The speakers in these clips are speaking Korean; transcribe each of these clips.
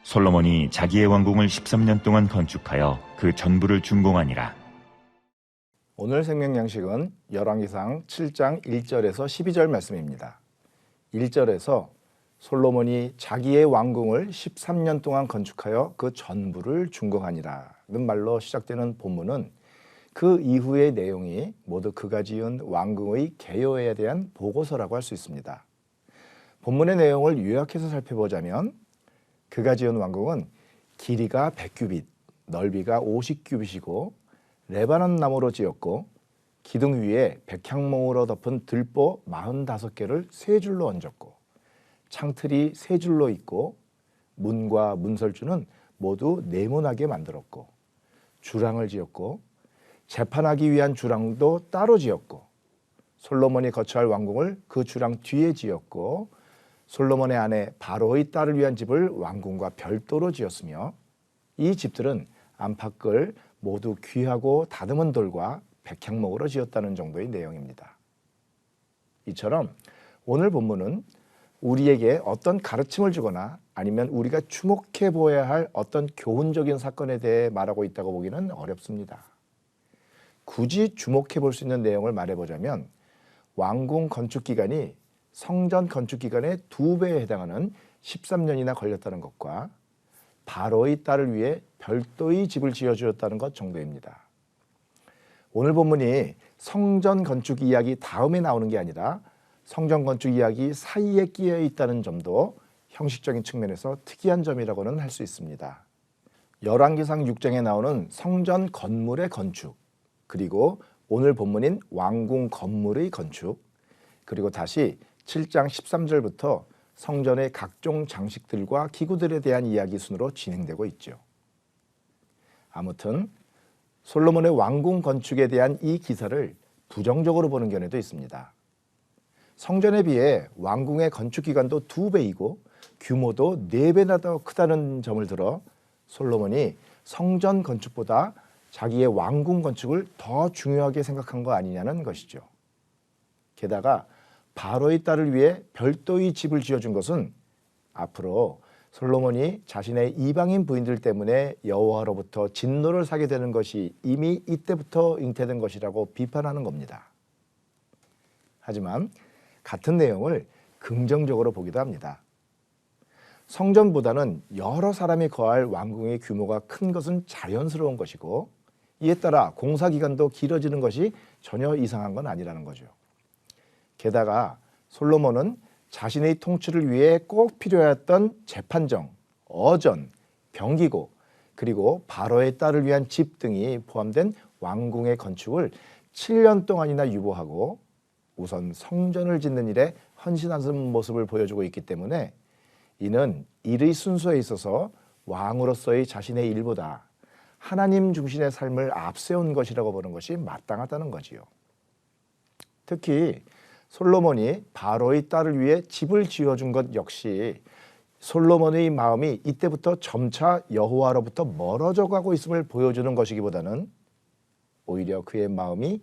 솔로몬이 자기의 왕궁을 13년 동안 건축하여 그 전부를 준공하니라. 오늘 생명양식은 열왕기상 7장 1절에서 12절 말씀입니다. 1절에서 솔로몬이 자기의 왕궁을 13년 동안 건축하여 그 전부를 준공하니라는 말로 시작되는 본문은 그 이후의 내용이 모두 그가 지은 왕궁의 개요에 대한 보고서라고 할 수 있습니다. 본문의 내용을 요약해서 살펴보자면 그가 지은 왕궁은 길이가 100규빗, 넓이가 50규빗이고 레바논 나무로 지었고 기둥 위에 백향목으로 덮은 들보 45개를 세 줄로 얹었고 창틀이 세 줄로 있고 문과 문설주는 모두 네모나게 만들었고 주랑을 지었고 재판하기 위한 주랑도 따로 지었고 솔로몬이 거처할 왕궁을 그 주랑 뒤에 지었고 솔로몬의 아내 바로의 딸을 위한 집을 왕궁과 별도로 지었으며 이 집들은 안팎을 모두 귀하고 다듬은 돌과 백향목으로 지었다는 정도의 내용입니다. 이처럼 오늘 본문은 우리에게 어떤 가르침을 주거나 아니면 우리가 주목해 보아야 할 어떤 교훈적인 사건에 대해 말하고 있다고 보기는 어렵습니다. 굳이 주목해 볼 수 있는 내용을 말해보자면 왕궁 건축 기간이 성전 건축 기간의 2배에 해당하는 13년이나 걸렸다는 것과 바로의 딸을 위해 별도의 집을 지어주었다는 것 정도입니다. 오늘 본문이 성전 건축 이야기 다음에 나오는 게 아니라 성전 건축 이야기 사이에 끼어 있다는 점도 형식적인 측면에서 특이한 점이라고는 할 수 있습니다. 열왕기상 6장에 나오는 성전 건물의 건축, 그리고 오늘 본문인 왕궁 건물의 건축, 그리고 다시 7장 13절부터 성전의 각종 장식들과 기구들에 대한 이야기 순으로 진행되고 있죠. 아무튼 솔로몬의 왕궁 건축에 대한 이 기사를 부정적으로 보는 견해도 있습니다. 성전에 비해 왕궁의 건축 기간도 2배이고 규모도 4배나 더 크다는 점을 들어 솔로몬이 성전 건축보다 자기의 왕궁 건축을 더 중요하게 생각한 거 아니냐는 것이죠. 게다가 바로의 딸을 위해 별도의 집을 지어준 것은 앞으로 솔로몬이 자신의 이방인 부인들 때문에 여호와로부터 진노를 사게 되는 것이 이미 이때부터 잉태된 것이라고 비판하는 겁니다. 하지만 같은 내용을 긍정적으로 보기도 합니다. 성전보다는 여러 사람이 거할 왕궁의 규모가 큰 것은 자연스러운 것이고 이에 따라 공사 기간도 길어지는 것이 전혀 이상한 건 아니라는 거죠. 게다가 솔로몬은 자신의 통치를 위해 꼭 필요했던 재판정, 어전, 병기고 그리고 바로의 딸을 위한 집 등이 포함된 왕궁의 건축을 7년 동안이나 유보하고 우선 성전을 짓는 일에 헌신하는 모습을 보여주고 있기 때문에 이는 일의 순서에 있어서 왕으로서의 자신의 일보다 하나님 중심의 삶을 앞세운 것이라고 보는 것이 마땅하다는 거지요. 특히 솔로몬이 바로의 딸을 위해 집을 지어준 것 역시 솔로몬의 마음이 이때부터 점차 여호와로부터 멀어져 가고 있음을 보여주는 것이기보다는 오히려 그의 마음이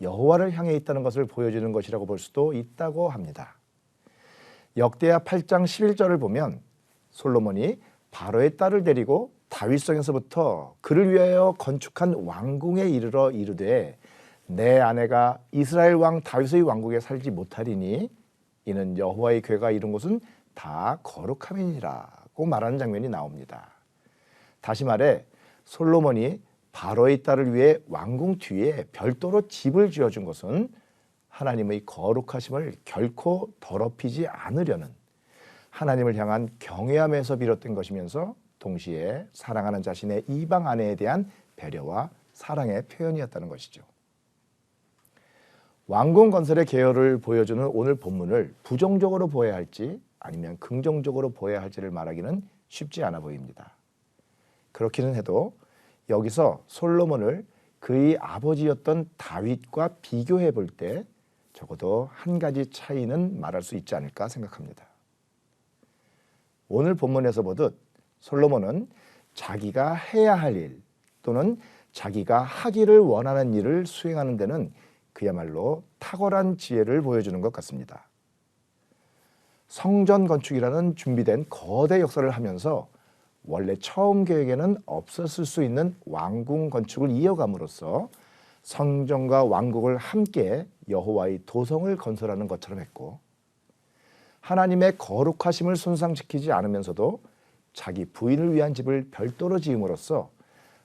여호와를 향해 있다는 것을 보여주는 것이라고 볼 수도 있다고 합니다. 역대하 8장 11절을 보면 솔로몬이 바로의 딸을 데리고 다윗성에서부터 그를 위하여 건축한 왕궁에 이르러 이르되 내 아내가 이스라엘 왕 다윗의 왕국에 살지 못하리니 이는 여호와의 궤가 이룬 곳은 다 거룩함이니라고 말하는 장면이 나옵니다. 다시 말해 솔로몬이 바로의 딸을 위해 왕궁 뒤에 별도로 집을 지어준 것은 하나님의 거룩하심을 결코 더럽히지 않으려는 하나님을 향한 경외함에서 비롯된 것이면서 동시에 사랑하는 자신의 이방 아내에 대한 배려와 사랑의 표현이었다는 것이죠. 왕궁 건설의 계열을 보여주는 오늘 본문을 부정적으로 보아야 할지 아니면 긍정적으로 보아야 할지를 말하기는 쉽지 않아 보입니다. 그렇기는 해도 여기서 솔로몬을 그의 아버지였던 다윗과 비교해 볼 때 적어도 한 가지 차이는 말할 수 있지 않을까 생각합니다. 오늘 본문에서 보듯 솔로몬은 자기가 해야 할 일 또는 자기가 하기를 원하는 일을 수행하는 데는 그야말로 탁월한 지혜를 보여주는 것 같습니다. 성전 건축이라는 준비된 거대 역사를 하면서 원래 처음 계획에는 없었을 수 있는 왕궁 건축을 이어감으로써 성전과 왕국을 함께 여호와의 도성을 건설하는 것처럼 했고, 하나님의 거룩하심을 손상시키지 않으면서도 자기 부인을 위한 집을 별도로 지음으로써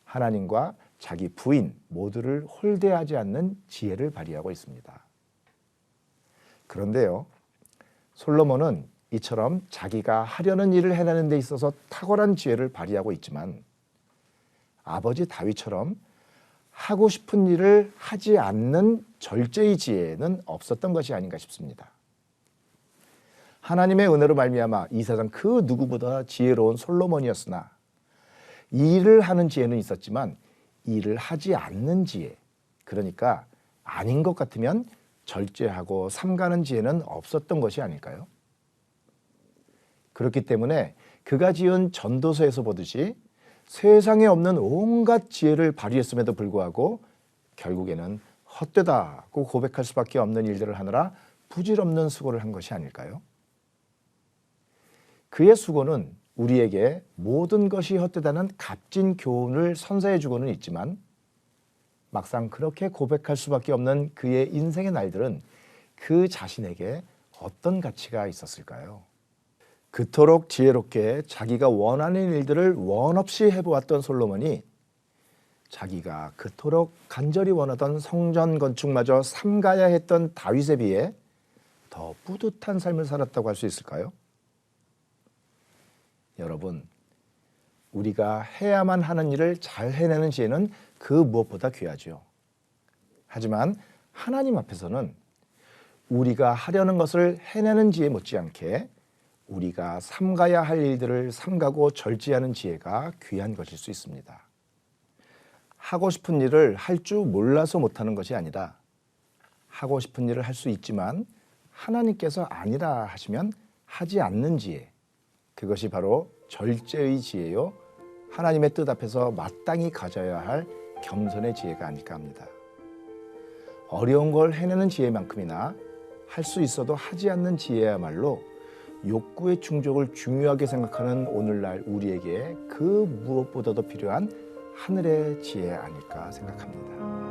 하나님과 자기 부인 모두를 홀대하지 않는 지혜를 발휘하고 있습니다. 그런데요, 솔로몬은 이처럼 자기가 하려는 일을 해내는 데 있어서 탁월한 지혜를 발휘하고 있지만 아버지 다윗처럼 하고 싶은 일을 하지 않는 절제의 지혜는 없었던 것이 아닌가 싶습니다. 하나님의 은혜로 말미암아 이 세상 그 누구보다 지혜로운 솔로몬이었으나 일을 하는 지혜는 있었지만 일을 하지 않는 지혜, 그러니까 아닌 것 같으면 절제하고 삼가는 지혜는 없었던 것이 아닐까요? 그렇기 때문에 그가 지은 전도서에서 보듯이 세상에 없는 온갖 지혜를 발휘했음에도 불구하고 결국에는 헛되다고 고백할 수밖에 없는 일들을 하느라 부질없는 수고를 한 것이 아닐까요? 그의 수고는 우리에게 모든 것이 헛되다는 값진 교훈을 선사해 주고는 있지만 막상 그렇게 고백할 수밖에 없는 그의 인생의 날들은 그 자신에게 어떤 가치가 있었을까요? 그토록 지혜롭게 자기가 원하는 일들을 원 없이 해보았던 솔로몬이 자기가 그토록 간절히 원하던 성전 건축마저 삼가야 했던 다윗에 비해 더 뿌듯한 삶을 살았다고 할 수 있을까요? 여러분, 우리가 해야만 하는 일을 잘 해내는 지혜는 그 무엇보다 귀하죠. 하지만 하나님 앞에서는 우리가 하려는 것을 해내는 지혜 못지않게 우리가 삼가야 할 일들을 삼가고 절제하는 지혜가 귀한 것일 수 있습니다. 하고 싶은 일을 할 줄 몰라서 못하는 것이 아니라 하고 싶은 일을 할 수 있지만 하나님께서 아니라 하시면 하지 않는 지혜, 그것이 바로 절제의 지혜요, 하나님의 뜻 앞에서 마땅히 가져야 할 겸손의 지혜가 아닐까 합니다. 어려운 걸 해내는 지혜만큼이나 할 수 있어도 하지 않는 지혜야말로 욕구의 충족을 중요하게 생각하는 오늘날 우리에게 그 무엇보다도 필요한 하늘의 지혜 아닐까 생각합니다.